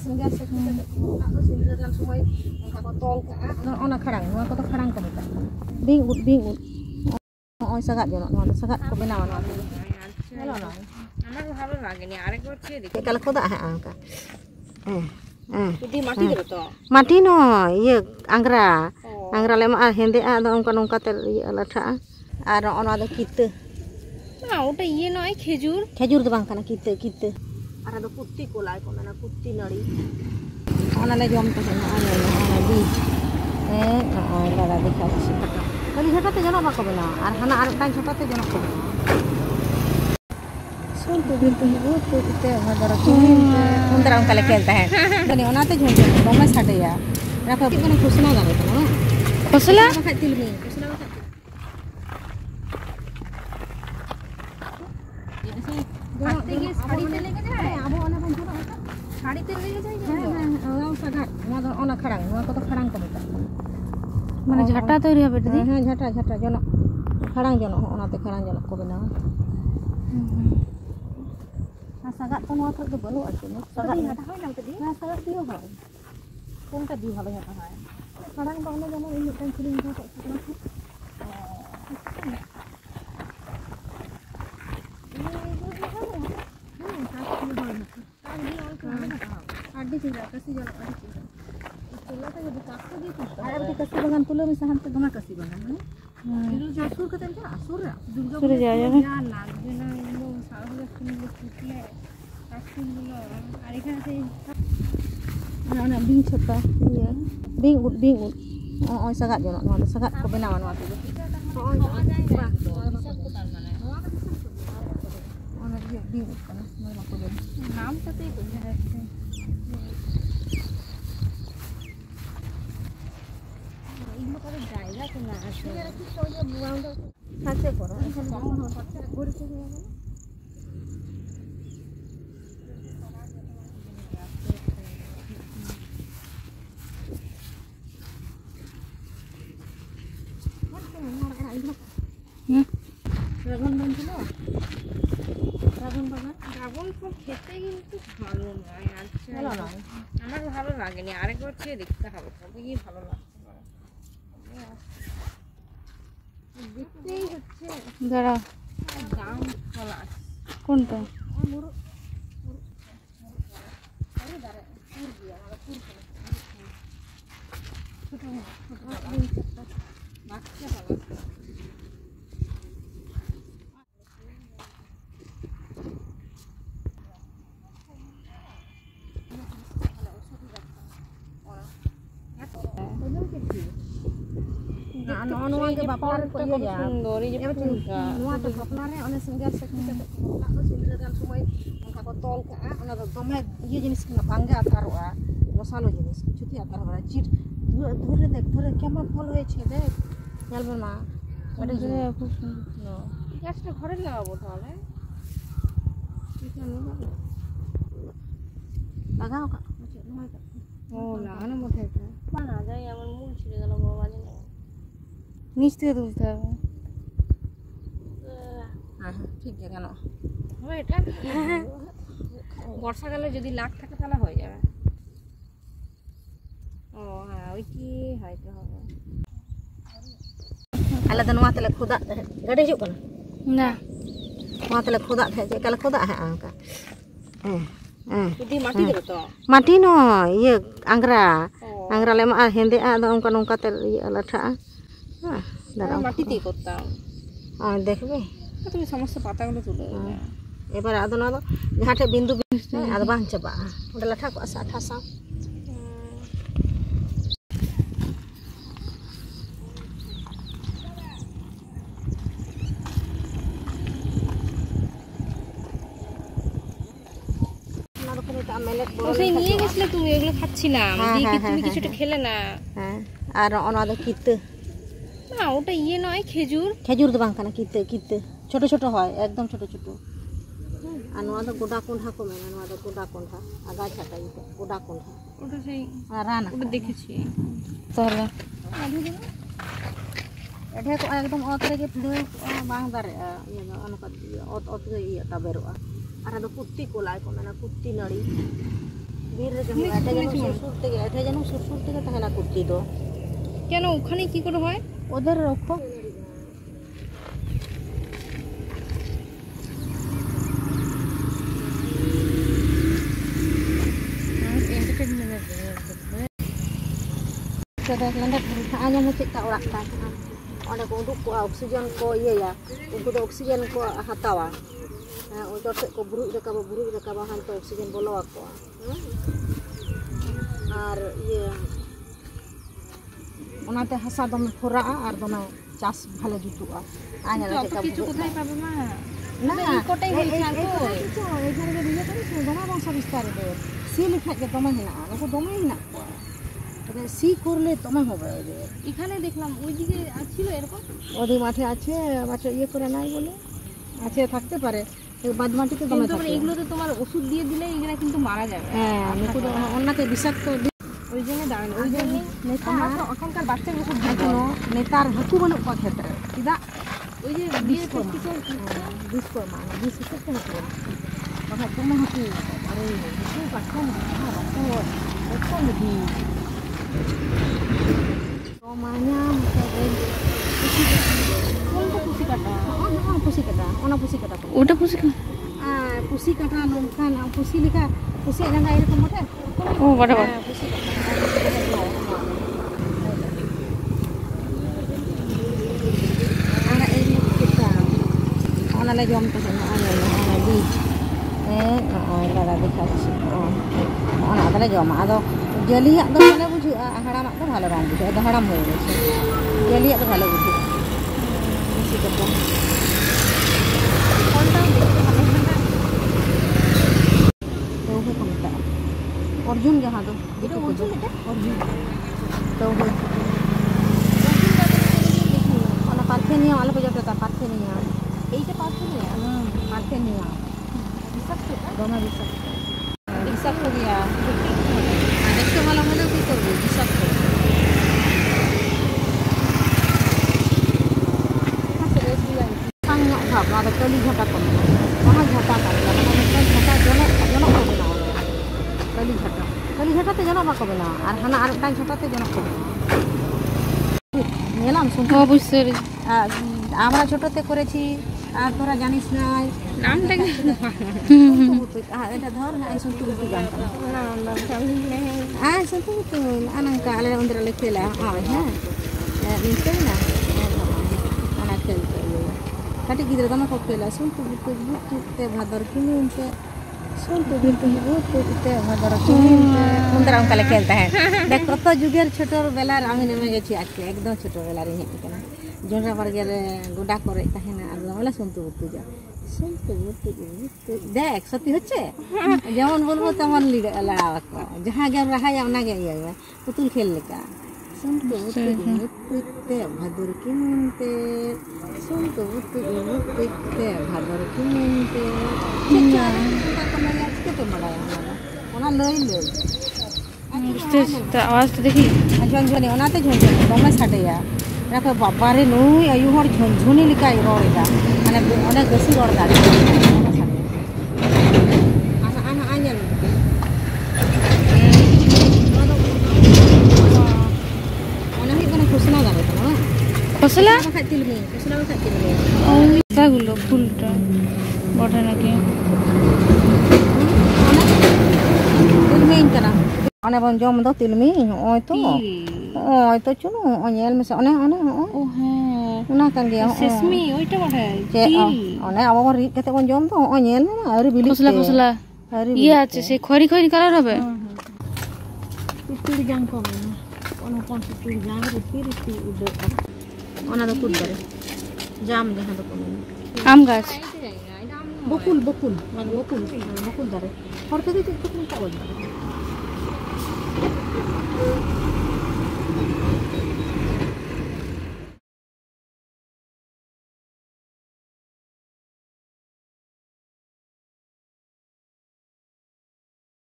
senja sekali aku sindiran semua angka botol ke ona kharang nua ko to kharang ko meta bing oi sagat jono nua sagat ko benawa nua halo nua আমার ভালো লাগেনি আরেকবার চেয়ে দেখি কাল খোদা হ্যাঁ আঙ্কা Jadi mati gitu toh. Mati no, iya anggra lema hende ada ongka ter latha ada ono ada kita. Nah, udah iya no khejur tuh bang kana kita. Ada putih kolai ko na putih nari. Ona na jom to sana ana di. Lara dikhachi. Kali jota te jono bako bena ar hana ar tan jota te jono ko. तो इतने हज़ार उन्दर अंक लेके आता है बनी ओनाते झुंझे बम्मा साटे या रखा कि बना खुशना गाने तो ना खुशला बखा तिल में खुशला बखा आते ये साड़ी ते लेके जाए अब ओना बंजो साड़ी ते लेके जाए हां सगा ना ओना खड़ांग ना को तो खड़ांग को बेटा माने झटा तो रिया बेटा दी हां झटा जनो खड़ांग जनो ओनाते खड़ांग जनो को बना sagat to noa ke balu atu no sagat na ta hoy nang tadi na sagat dio hoy kung ta di halo ya ta hoy kadang bang na jamo ini kan kirim ko ta adi sira kasi jalo adi sira itulah ta jadi takku gitu ada di kasi bangan pulo misahan te gama kasi bangan itu jasur katen ta asur ya durga jaya na nagina ino salah sunni putih anak bing coba iya bing oh sagat jono no sagat ko benawa no atu ona dia bing kana no ma ko den naam kate ko ini mah kada jaya ke na ashe ki soja buang do sache koro gori ke Dragon bantu lo. Dragon খুব খেতে কিন্তু ভালো নয় আচ্ছা ভালো নয় আমার ভালো লাগেনি আরেকবার চেয়ে দেখতে হবে তবে কি ভালো লাগতে পারে দেখতেই হচ্ছে দাঁড়া দাম ফলা কোনটা মুরু আরে দাঁড়া পুর দিয়া আমার পুর ছোট বাচ্চা ভালো Anu ke bapak ko ya sundori je puka nuwa to bapnare one senja sekali aku sindiran semua angka botol ke ona do dome iye jinis na bangga ataroa mosalo jinis chuti atara chit ধরে কেমন ফল হয়েছে দেখ জানবে না এটা যে খুব সুন্দর গাছটা ঘরে লাগাবো তাহলে লাগাও কা ও লাগানো মধ্যে বানা যায় আমার মূল ছিঁড়ে গেল বড় বাজে না নিচ থেকে তুলতে হবে হ্যাঁ ঠিক আছে কেন হবে এটা বর্ষাকালে যদি লাগ থাকে তাহলে হয়ে যাবে ও হ্যাঁ ওই কি হয়তো হবে আলাদা নোয়া তেলে খোদা গাড়ি হিজুগ কানা না নোয়া তেলে খোদা থাকে যে কালে খোদা হ্যাঁ আঙ্কা jadi mati gitu toh mati no iya anggra lema hende ada ongka ter latha দাঁড়া মাটি দিয়ে করতাম দেখবে তুমি সমস্ত পাতাগুলো তুলে এবার আদো না তো ঘাটে বিন্দু আদো বাং চাবা ওটা লাঠা কো আসা ঠাসা ওই নিয়ে গেছিলে তুমি এগুলো খাচ্ছিলাম দিয়ে কি তুমি কিছুটা খেলে না হ্যাঁ আর অনাদা কিতে না ওটা ইয়ে নয় খেজুর তো বাংখানা কিতে ছোট ছোট হয় একদম ছোট ছোট আর নোয়াদা গোডা কোঁঠা কমে না নোয়াদা গোডা কোঁঠা আগা ছাটা ইতে গোডা কোঁঠা ওটা সেই রানা ওটা দেখেছি তাহলে এটা একদম অত রেগে ভিড় বাং দারে ইয়ে অনুপাত অত ইয়েটা বেরোয়া আর আদো কুত্তি কোলাই কোনা না কুত্তি নড়ি बीर रे जम एटा जन सुर तेगे तहना कुर्ती दो কেন ওখানে কি করে হয় उधर रखो Sudah landak hanya mau cek orang kan. Ada untuk oksigen ko iya ya. Untuk oksigen ko hatawa. Untuk cek ko buruk dekat bahan to oksigen bolo aku. Ar iya. Onate hasa dom khora ar dome চাষ ভালো জুতুয়া আনা লাগে কা কিছু কোথায় পাবে মা না এই কোটাই হইছে আর তো এইখানে যে বিয়ে করিস দমা বংশ বিস্তার দে সি লিখা যে দমা হিনা আর দমা হিনা এটা সি করলে দমা হবে এখানে দেখলাম ওইদিকে ছিল এরকম ওই মাঠে আছে বাচ্চা ইয়ে করে নাই বলে আছে থাকতে পারে বাদ মাটিতে দমা থাকে এগুলো তো তোমার ওষুধ দিয়ে দিলে এগুলা কিন্তু মারা যাবে হ্যাঁ নিকু অন্যতে বিষাক্ত ওই জন্য দাঁড়ান ওই জন্য এখনকার বাচ্চার ওষুধ দিতে নেতার হাকু বানুক পা ক্ষেত্রে কিদা ওই যে বিয়ে করতে বিষ করমা বিষ করতে হবে বাবা তুমি হাকু আরে বিষ কাটন রকম দি তোমাnya pusi kata ona pusi kata ওটা পুষি pusi kata nongkan pusi lika pusi ada enggak air kemudian oh pada pusi kata anak ini kita ona lagi om ke sana ana beach lara dikasih ona ada lagi om ado jeliak do mane buju haramak do bhalo bang buju ado haram hoye geche jeliak do bhalo buju pusi kata Arjun जहाँ तो अर्जुन तो पार्थेनिया वाला को जाता पार्थेनिया এইটা পাर्थेनिया पार्थेनिया विषाक्त दोनों विषाक्त गया देखते वाला मने की करबो विषाक्त sangat भाव ada kali झटा कम वहां झटा का झटा जनक को बनाओ कली झटाते जनक बाको बनाओ और हाना আর একটা झटाते जनक को নিলাম শুনতে অবশ্যই আমরা ছোটতে করেছি আর তোরা জানিস না নামটা কি এটা ধর এই সন্তু বুতু জানতাম না সন্তু বুতু আনাঙ্কা আলে ওন্দরা লেখেলা হ্যাঁ নিতে না আনা খেলতে কাটি গিদ্রা দমা খেলা সন্তু বুতু তে ভাদর কিনতে সন্তু বুতু তে ভাদর কিনতে ওন্দরা অঙ্কা খেলতা হ্যাঁ দেখ কত যুগের ছোট বেলার আমি নেমে গেছি আজকে একদম ছোট বেলার হেঁটে কেনা জোনরা বার্গের গোডা করে তাহলে আর বলে সন্তু বুতু যা সন্তু বুতু দেখ সত্যি হচ্ছে যেমন বলবো তেমন লড়াবো যাহা গে রাহায় ওনাগে ইয়ে পুতুল খেল লেখা সন্তু বুতু ভাদর কিনতে সন্তু বুতু ভাদর কিনতে তো মারা ওনা লই আওয়াজ তো দেখি ঝনঝনি ওনাতে ঝনঝনি দমে সাটেয়া দেখো বাবারে নই আয়ু হর ঝনঝনি লিকাই রড়টা মানে অনেক বেশি রড় দাঁড়ি আচ্ছা আনা আইন অনেক কোনো খুশনা যাবে তো না খসলা খাই তিলমি খুশনা খাই তিলমি ওইগুলো ফুলটা বড় নাকি তিলমি ইনকানা অনেক জম দাও তিলমি ওই তো চুনো অনেল মেসে অনেক ও হ্যাঁ ওনা কান গিয়া সেসমি ওইটা বড় অনেক আবার রিক কতে কোন জম তো অনেল না আর বিলি খসলা ইয়ে আছে সে খরি কালার হবে পিড়ি জাং কম না কোন পিড়ি জাং রে পিড়ি উড়ে ওনা তো কুদ করে জাম দেখা তো কম আম গাছ বকুল মানে বকুল ধরে হরতে দিতে কোন তা বল